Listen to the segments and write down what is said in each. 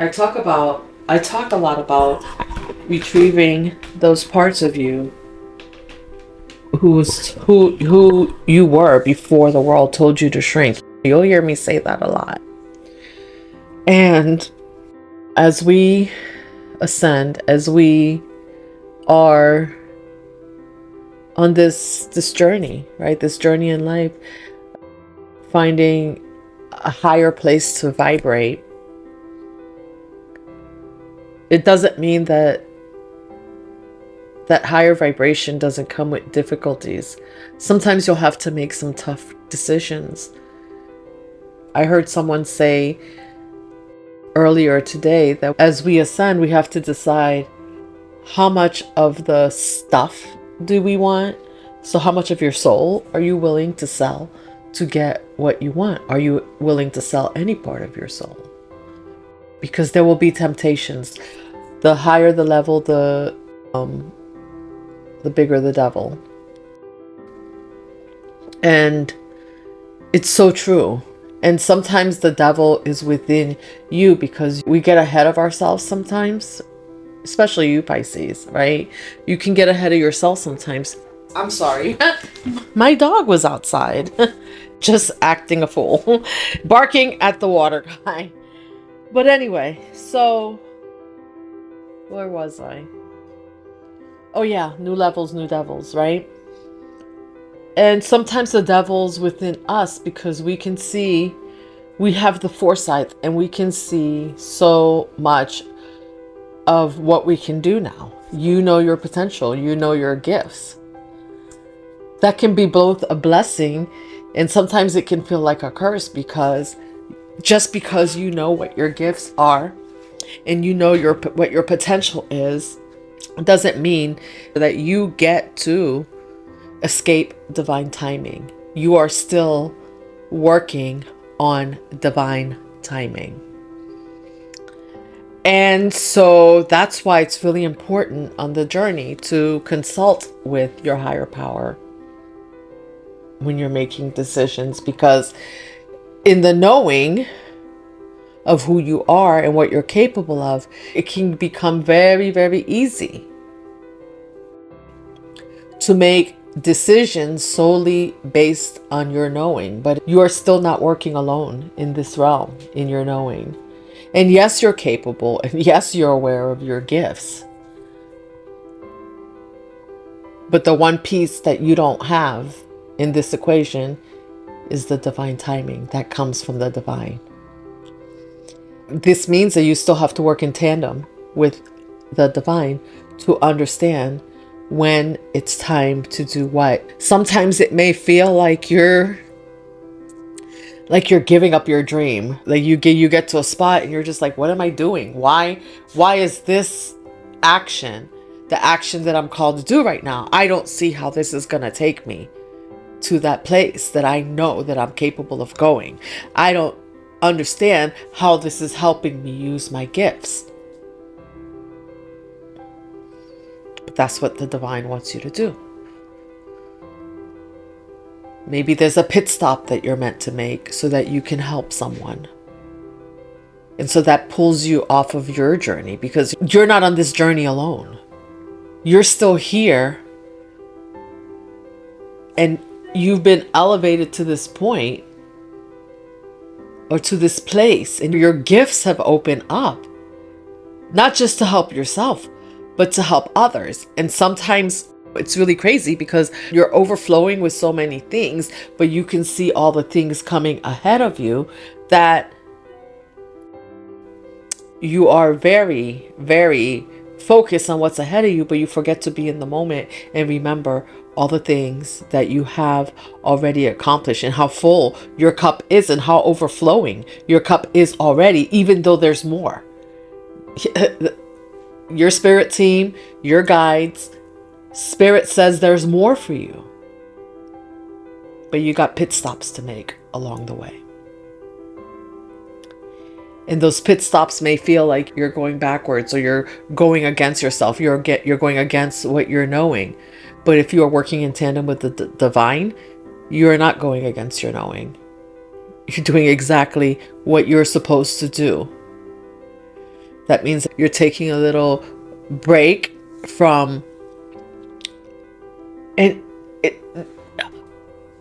I talk a lot about retrieving those parts of you who you were before the world told you to shrink. You'll hear me say that a lot. And as we ascend, as we are on this journey, right? This journey in life, finding a higher place to vibrate. It doesn't mean that higher vibration doesn't come with difficulties. Sometimes you'll have to make some tough decisions. I heard someone say earlier today that as we ascend, we have to decide how much of the stuff do we want. So how much of your soul are you willing to sell to get what you want? Are you willing to sell any part of your soul? Because there will be temptations. The higher the level, the bigger the devil. And it's so true. And sometimes the devil is within you because we get ahead of ourselves sometimes, especially you Pisces, right? You can get ahead of yourself sometimes. I'm sorry. My dog was outside just acting a fool, barking at the water guy. But anyway, so where was I? Oh yeah, new levels, new devils, right? And sometimes the devil's within us because we can see, we have the foresight and we can see so much of what we can do now. You know your potential, you know your gifts. That can be both a blessing and sometimes it can feel like a curse because just because you know what your gifts are and you know what your potential is, doesn't mean that you get to escape divine timing. You are still working on divine timing. And so that's why it's really important on the journey to consult with your higher power when you're making decisions, because in the knowing of who you are and what you're capable of, it can become very, very easy to make decisions solely based on your knowing. But you are still not working alone in this realm, in your knowing. And yes, you're capable, and yes, you're aware of your gifts. But the one piece that you don't have in this equation is the divine timing that comes from the divine. This means that you still have to work in tandem with the divine to understand when it's time to do what. Sometimes it may feel like you're giving up your dream. Like you get to a spot and you're just like, what am I doing? Why is this action the action that I'm called to do right now? I don't see how this is going to take me to that place that I know that I'm capable of going. I don't understand how this is helping me use my gifts. But that's what the divine wants you to do. Maybe there's a pit stop that you're meant to make so that you can help someone. And so that pulls you off of your journey because you're not on this journey alone. You're still here and you've been elevated to this point or to this place, and your gifts have opened up, not just to help yourself, but to help others. And sometimes it's really crazy because you're overflowing with so many things, but you can see all the things coming ahead of you that you are very, very focused on what's ahead of you, but you forget to be in the moment and remember all the things that you have already accomplished and how full your cup is and how overflowing your cup is already, even though there's more. Your spirit team, your guides, spirit says there's more for you, but you got pit stops to make along the way. And those pit stops may feel like you're going backwards or you're going against yourself. You're going against what you're knowing. But if you are working in tandem with the divine, you're not going against your knowing. You're doing exactly what you're supposed to do. That means you're taking a little break from, and it,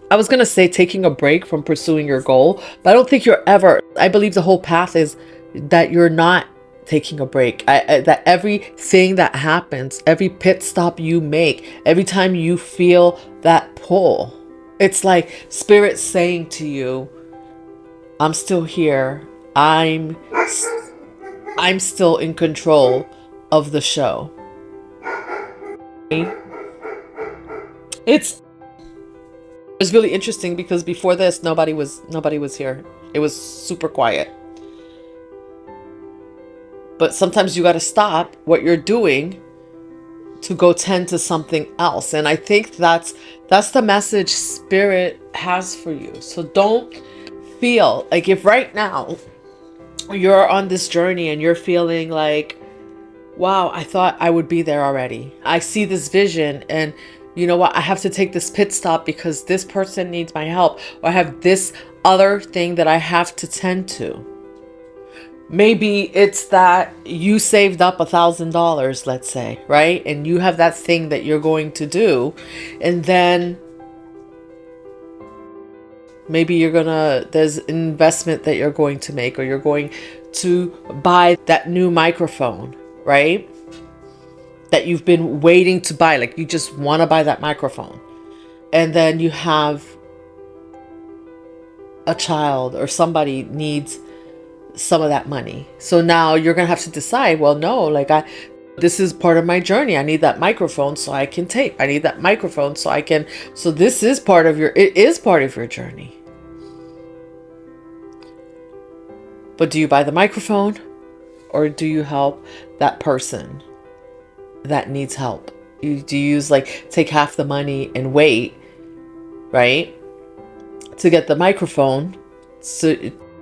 I was going to say taking a break from pursuing your goal, but I don't think you're ever, I believe the whole path is that you're not taking a break. That everything that happens, every pit stop you make, every time you feel that pull, it's like spirit saying to you, I'm still here. I'm still in control of the show. It's really interesting because before this nobody was here. It was super quiet. But sometimes you got to stop what you're doing to go tend to something else. And I think that's the message spirit has for you. So don't feel like, if right now you're on this journey and you're feeling like, wow, I thought I would be there already. I see this vision, and you know what? I have to take this pit stop because this person needs my help, or I have this other thing that I have to tend to. Maybe it's that you saved up $1,000, let's say, right? And you have that thing that you're going to do. And then maybe there's an investment that you're going to make, or you're going to buy that new microphone, right? That you've been waiting to buy. Like, you just want to buy that microphone. And then you have a child or somebody needs some of that money. So now you're going to have to decide, well, no, like this is part of my journey. I need that microphone so I can tape. I need that microphone so I can, so this is part of it is part of your journey. But do you buy the microphone, or do you help that person that needs help? Do you use, like, take half the money and wait, right, to get the microphone? So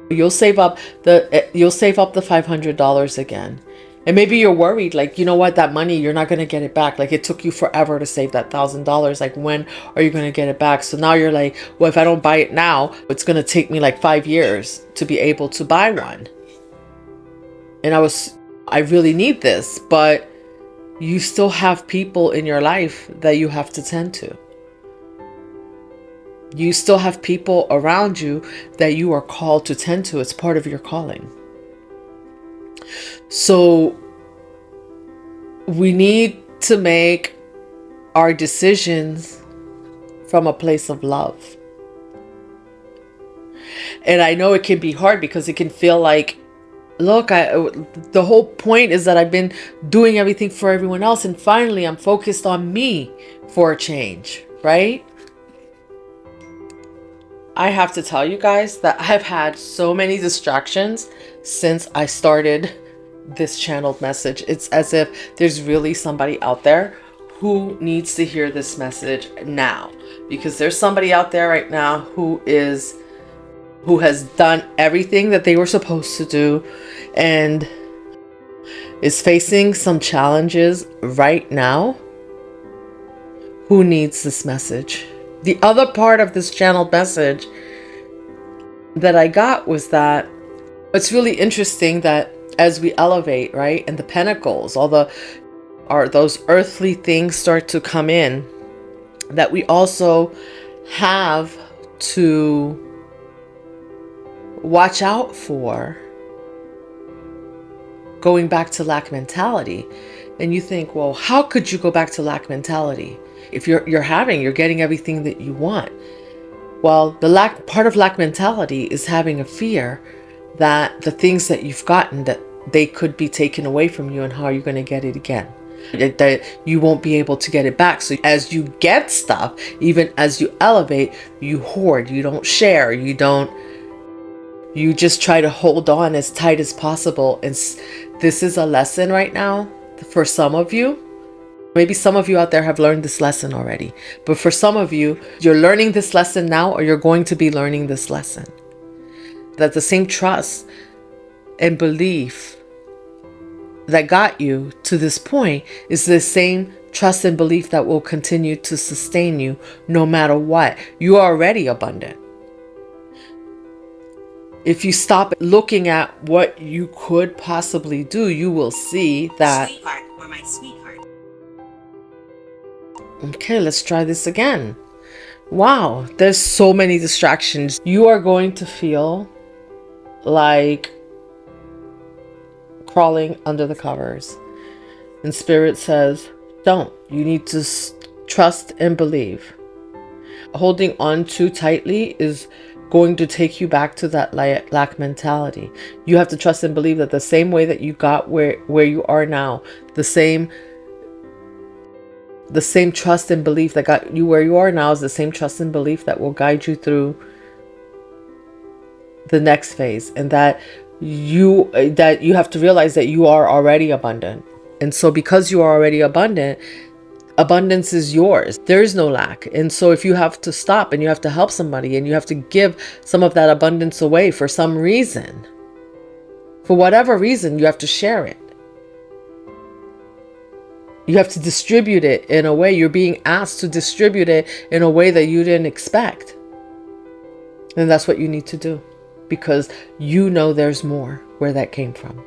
you'll save up the $500 again. And maybe you're worried, like, you know what, that money, you're not going to get it back. Like, it took you forever to save that $1,000. Like, when are you going to get it back? So now you're like, well, if I don't buy it now, it's going to take me like 5 years to be able to buy one. And I really need this, but you still have people in your life that you have to tend to. You still have people around you that you are called to tend to. It's part of your calling. So we need to make our decisions from a place of love. And I know it can be hard because it can feel like, look, the whole point is that I've been doing everything for everyone else, and finally I'm focused on me for a change, right? I have to tell you guys that I've had so many distractions since I started this channeled message. It's as if there's really somebody out there who needs to hear this message now, because there's somebody out there right now who has done everything that they were supposed to do and is facing some challenges right now, who needs this message. The other part of this channeled message that I got was that it's really interesting that as we elevate, right, and the pentacles, those earthly things start to come in, that we also have to watch out for going back to lack mentality. And you think, well, how could you go back to lack mentality if you're getting everything that you want? Well, part of lack mentality is having a fear that the things that you've gotten, that they could be taken away from you, and how are you going to get it again? That you won't be able to get it back. So as you get stuff, even as you elevate, you hoard, you don't share, you just try to hold on as tight as possible. And this is a lesson right now for some of you. Maybe some of you out there have learned this lesson already, but for some of you, you're learning this lesson now, or you're going to be learning this lesson. That the same trust and belief that got you to this point is the same trust and belief that will continue to sustain you no matter what. You are already abundant. If you stop looking at what you could possibly do, you will see that. Sweetheart or my sweetheart. Okay, let's try this again. Wow, there's so many distractions. You are going to feel like crawling under the covers. And Spirit says, don't. You need to trust and believe. Holding on too tightly is going to take you back to that lack mentality. You have to trust and believe that the same way that you got where you are now, the same trust and belief that got you where you are now is the same trust and belief that will guide you through the next phase. And that you have to realize that you are already abundant. And so because you are already abundant, abundance is yours. There is no lack. And so if you have to stop and you have to help somebody and you have to give some of that abundance away for some reason, for whatever reason, you have to share it. You have to distribute it in a way. You're being asked to distribute it in a way that you didn't expect. And that's what you need to do, because you know there's more where that came from.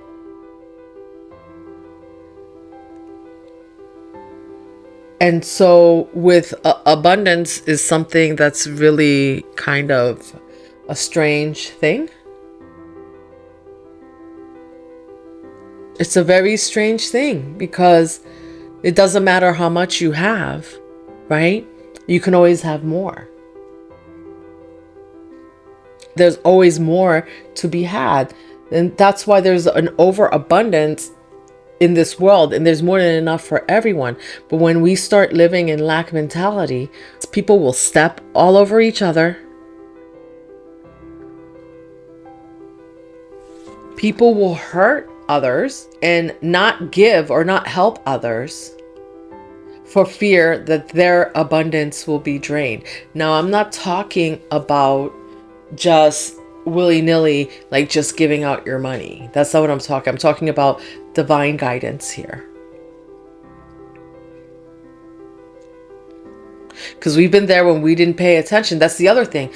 And so with abundance is something that's really kind of a strange thing. It's a very strange thing because it doesn't matter how much you have, right? You can always have more. There's always more to be had. And that's why there's an overabundance in this world, and there's more than enough for everyone. But when we start living in lack mentality, people will step all over each other. People will hurt others and not give or not help others for fear that their abundance will be drained. Now, I'm not talking about just willy-nilly, like just giving out your money. That's not what I'm talking. I'm talking about divine guidance here. Because we've been there when we didn't pay attention. That's the other thing.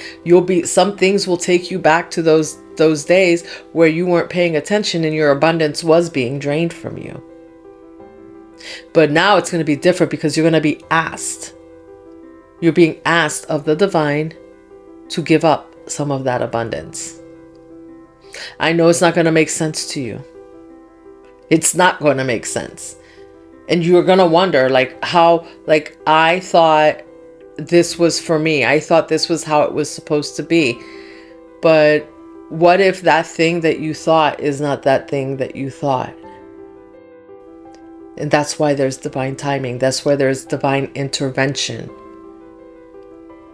Some things will take you back to those days where you weren't paying attention and your abundance was being drained from you. But now it's going to be different because you're going to be asked. You're being asked of the divine to give up some of that abundance. I know it's not going to make sense to you. It's not going to make sense. And you're going to wonder how I thought this was for me. I thought this was how it was supposed to be. But what if that thing that you thought is not that thing that you thought? And that's why there's divine timing. That's why there's divine intervention.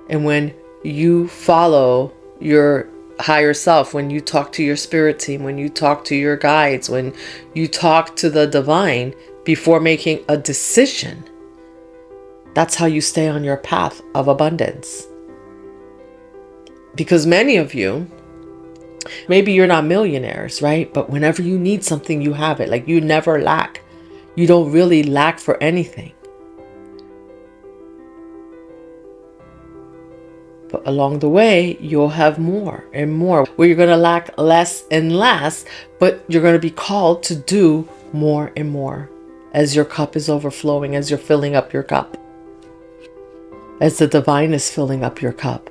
And when you follow your higher self, when you talk to your spirit team, when you talk to your guides, when you talk to the divine before making a decision, that's how you stay on your path of abundance. Because many of you, maybe you're not millionaires, right? But whenever you need something, you have it. Like, you never lack. You don't really lack for anything. But along the way, you'll have more and more, where you're going to lack less and less, but you're going to be called to do more and more as your cup is overflowing, as you're filling up your cup, as the divine is filling up your cup.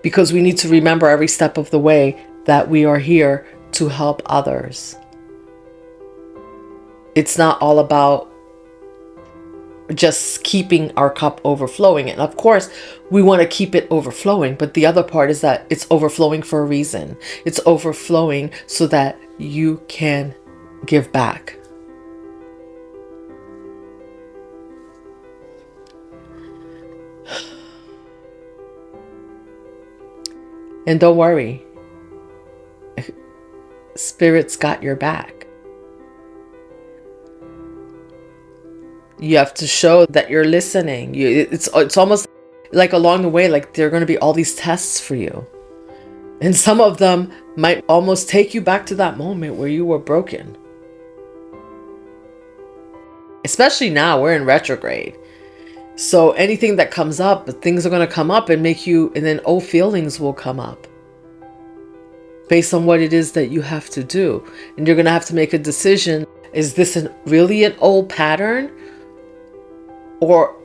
Because we need to remember every step of the way that we are here to help others. It's not all about just keeping our cup overflowing. And of course, we want to keep it overflowing. But the other part is that it's overflowing for a reason. It's overflowing so that you can give back. And don't worry. Spirit's got your back. You have to show that you're listening. It's almost like along the way, like there are going to be all these tests for you. And some of them might almost take you back to that moment where you were broken. Especially now, we're in retrograde. So anything that comes up, things are going to come up and make you, and then old feelings will come up based on what it is that you have to do. And you're going to have to make a decision. Is this really an old pattern or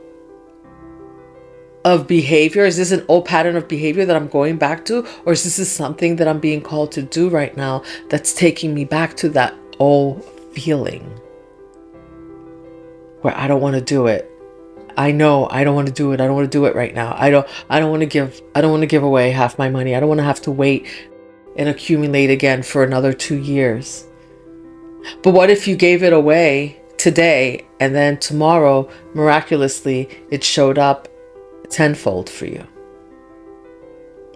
of behavior? Is this an old pattern of behavior that I'm going back to? Or is this something that I'm being called to do right now that's taking me back to that old feeling where I don't want to do it? I know I don't want to do it. I don't want to do it right now. I don't want to give away half my money. I don't want to have to wait and accumulate again for another 2 years. But what if you gave it away today and then tomorrow, miraculously, it showed up tenfold for you?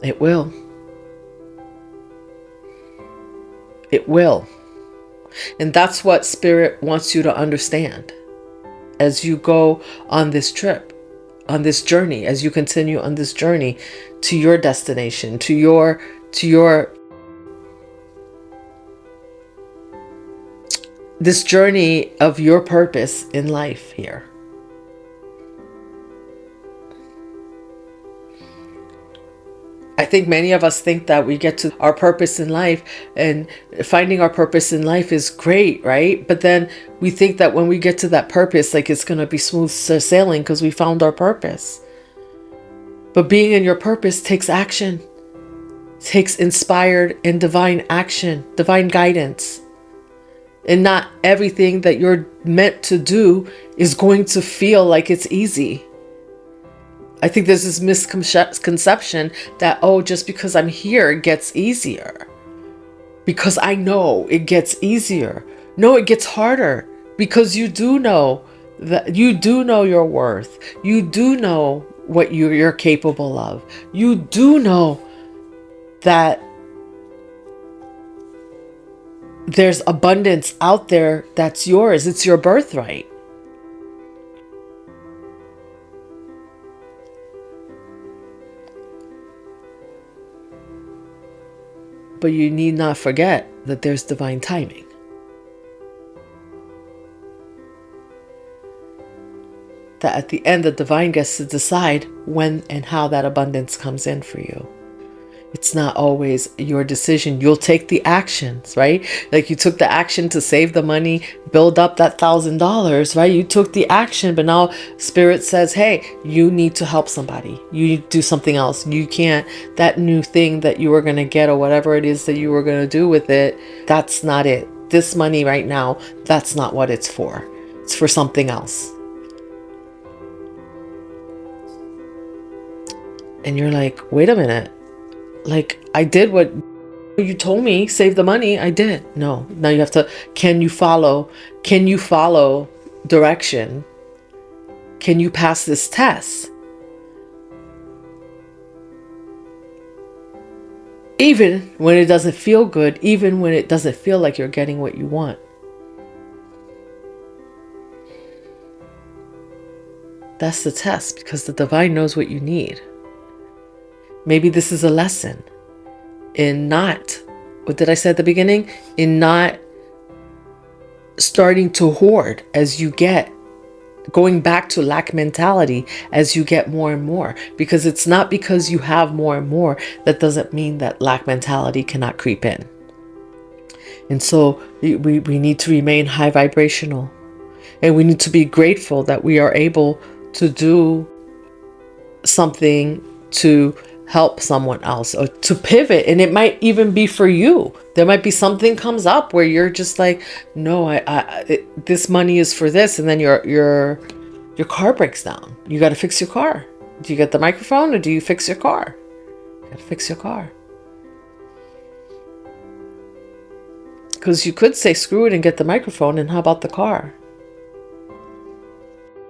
It will. It will. And that's what Spirit wants you to understand as you go on this trip, on this journey, as you continue on this journey to your destination, to your this journey of your purpose in life here. I think many of us think that we get to our purpose in life, and finding our purpose in life is great, right? But then we think that when we get to that purpose, like it's going to be smooth sailing because we found our purpose. But being in your purpose takes action, takes inspired and divine action, divine guidance. And not everything that you're meant to do is going to feel like it's easy. I think there's this misconception that, oh, just because I'm here, it gets easier. Because I know it gets easier. No, it gets harder. Because you do know that you do know your worth. You do know what you're capable of. You do know that there's abundance out there that's yours. It's your birthright. But you need not forget that there's divine timing. That at the end, the divine gets to decide when and how that abundance comes in for you. It's not always your decision. You'll take the actions, right? Like you took the action to save the money, build up that $1,000, right? You took the action, but now Spirit says, hey, you need to help somebody. You need to do something else. You can't, that new thing that you were going to get or whatever it is that you were going to do with it, that's not it. This money right now, that's not what it's for. It's for something else. And you're like, wait a minute. Like, I did what you told me, save the money. I did. No, now you have to, can you follow direction? Can you pass this test? Even when it doesn't feel good, even when it doesn't feel like you're getting what you want. That's the test, because the divine knows what you need. Maybe this is a lesson in not, what did I say at the beginning? In not starting to hoard as you get, going back to lack mentality as you get more and more. Because it's not because you have more and more, that doesn't mean that lack mentality cannot creep in. And so we need to remain high vibrational. And we need to be grateful that we are able to do something to help someone else or to pivot. And it might even be for you. There might be something comes up where you're just like, no, this money is for this. And then your car breaks down. You got to fix your car. Do you get the microphone or do you fix your car? You got to fix your car. Because you could say screw it and get the microphone, and how about the car?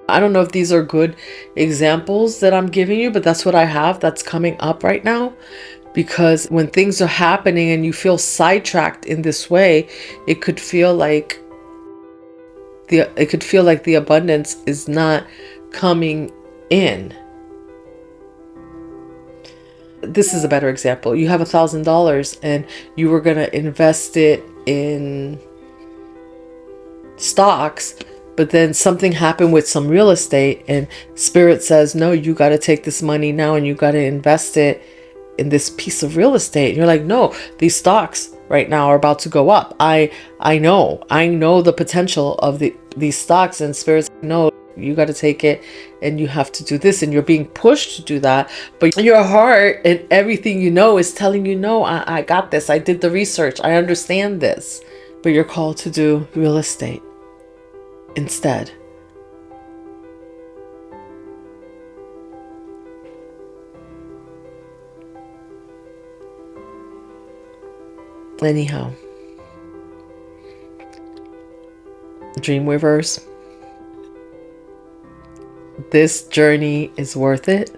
I don't know if these are good examples that I'm giving you, but that's what I have that's coming up right now. Because when things are happening and you feel sidetracked in this way, it could feel like the abundance is not coming in. This is a better example. You have $1,000 and you were going to invest it in stocks, but then something happened with some real estate, and Spirit says, no, you got to take this money now and you got to invest it in this piece of real estate. And you're like, no, these stocks right now are about to go up. I know the potential of these stocks, and Spirit's like, no, you got to take it and you have to do this, and you're being pushed to do that, but your heart and everything you know is telling you, no, I got this, I did the research, I understand this. But you're called to do real estate instead. Anyhow, Dreamweavers, this journey is worth it.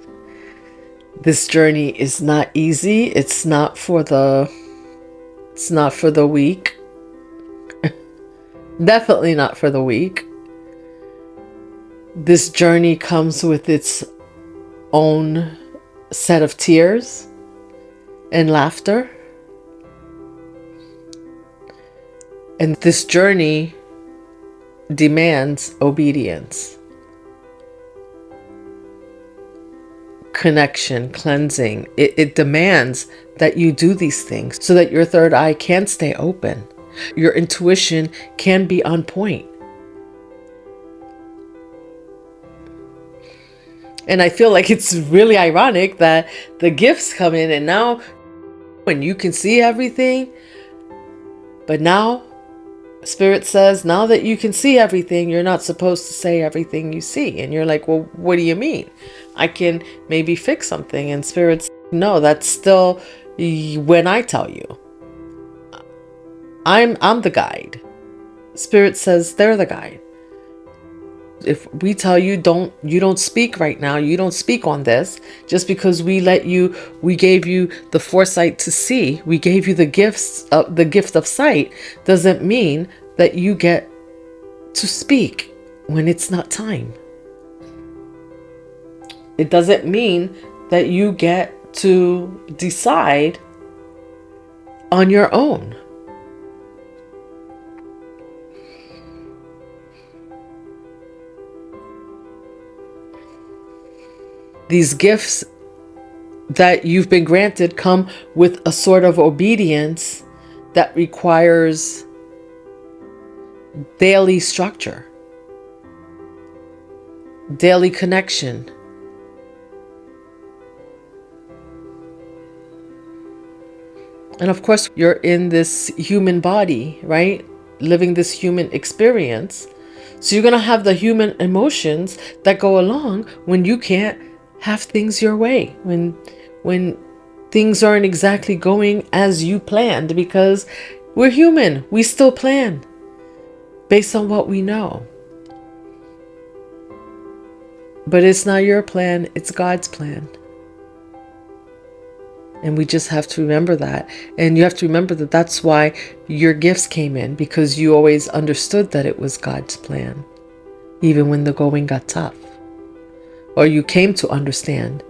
This journey is not easy. It's not for the weak. Definitely not for the weak. This journey comes with its own set of tears and laughter. And this journey demands obedience, connection, cleansing. It demands that you do these things so that your third eye can stay open. Your intuition can be on point. And I feel like it's really ironic that the gifts come in, and now when you can see everything, but now Spirit says, now that you can see everything, you're not supposed to say everything you see. And you're like, well, what do you mean? I can maybe fix something. And Spirit's, no, that's still when I tell you. I'm the guide. Spirit says they're the guide. If we tell you you don't speak right now, you don't speak on this, just because we gave you the foresight to see, we gave you the gift of sight, doesn't mean that you get to speak when it's not time. It doesn't mean that you get to decide on your own. These gifts that you've been granted come with a sort of obedience that requires daily structure, daily connection. And of course, you're in this human body, right? Living this human experience. So you're going to have the human emotions that go along when you can't have things your way, when things aren't exactly going as you planned, because we're human. We still plan based on what we know. But it's not your plan, it's God's plan. And we just have to remember that. And you have to remember that that's why your gifts came in, because you always understood that it was God's plan, even when the going got tough. Or you came to understand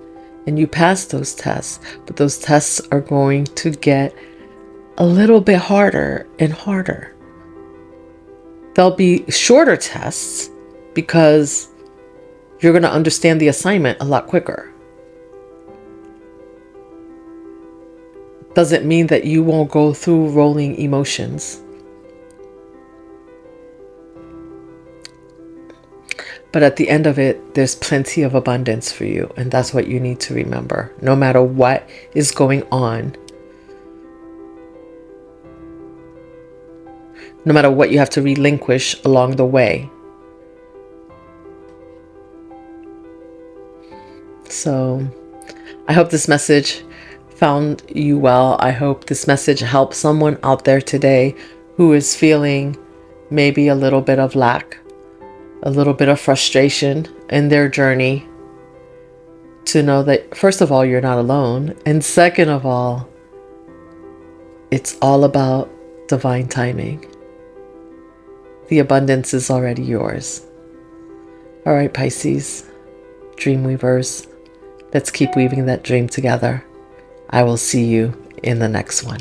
and you passed those tests, but those tests are going to get a little bit harder and harder. They'll be shorter tests because you're going to understand the assignment a lot quicker. Doesn't mean that you won't go through rolling emotions. But at the end of it, there's plenty of abundance for you. And that's what you need to remember, no matter what is going on. No matter what you have to relinquish along the way. So I hope this message found you well. I hope this message helps someone out there today who is feeling maybe a little bit of lack, a little bit of frustration in their journey, to know that, first of all, you're not alone. And second of all, it's all about divine timing. The abundance is already yours. All right, Pisces, dream weavers, let's keep weaving that dream together. I will see you in the next one.